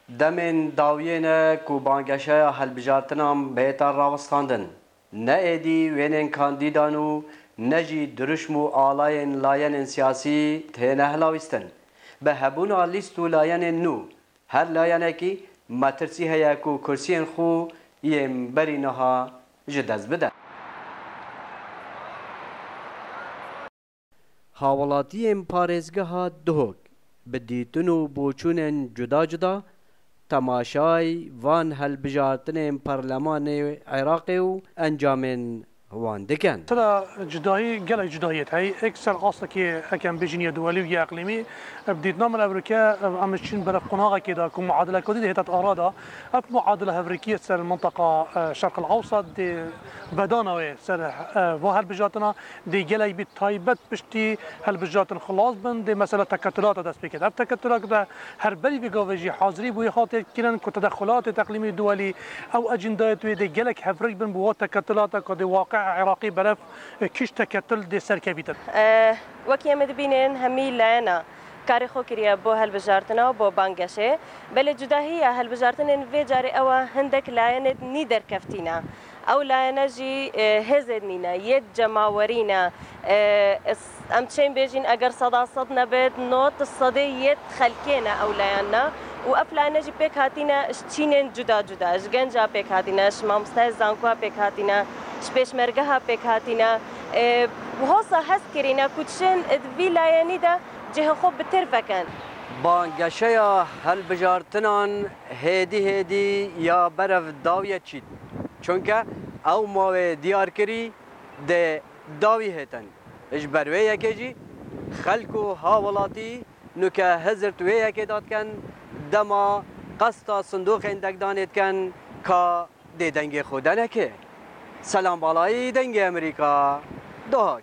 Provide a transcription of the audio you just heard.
Demên dawiyê ku bangeşeya helbijartinan bêta rawestandin. Ne êdî wênên kandîdan û ne jî diruşm û alayên layenên siyasî têne hilawîstin. Bi hebûna lîst û layenên nû, her layenekî metirsî heye ku kursiyên xwe yên berî niha ji dest bide. Hawelatiyên parêzgeha Duhok bi dîtin û boçûnên cuda cuda temaşayê van hilbijartinên Parlemanê Iraqê û encamên wan dikin. ترى جداهي قال جداهية هاي اكثر اصلا كي هكذا بيجنيه دوليه اقليمي بديتنا من امريكا امشين برف قناغه كده كم معادله كودي هي ارادا اف معادله امريكيه سر المنطقه الشرق الاوسط دي بدانا سر وهالبجاتنا دي جلاي بتايبت بشتي هالبجاتن خلاص بن دي مساله تكتلات دست بكده التكتلات ده هر بلي بيجوجي حاضري بو خاطر كيرن كتدخلات تقليمي دولي او اجندات دي جلك هفرق بن بو تكتلات قد واقع عراقي برف كيش تكتل دي سركبيتن وكي مدبينين همي لنا كاري خو كريا بو هالبجارتنا وبو بانجاشي بل جداهية هالبجارتنا في جاري اوا هندك لاينة نيدر كفتينا او لاينة جي هزنينا يد جماورينا ام تشين بيجين اگر صدا صد نبد نوت الصدي يد خلكينا او لاينا وافلانا جي بيك هاتينا اشتينين جدا جدا جنجا بيك هاتينا شمامستا زانكوا بيك هاتينا شبيش مرقها بيك هاتينا وهوصا هس كرينا كوتشين ادفي لايني دا جه خوب بترفكن بانگشیا هلبجارتنان هدی یا برف داویه چید چونکه او ماوی دیار کری ده داوی هتن اش بروی یکی جی خلکو هاولاتی نوکه هزرت وی یکی داد کن دما قسطا صندوق اندک دانید کن که ده دنگ خودنه که سلام بالایی دنگ امریکا دوهاک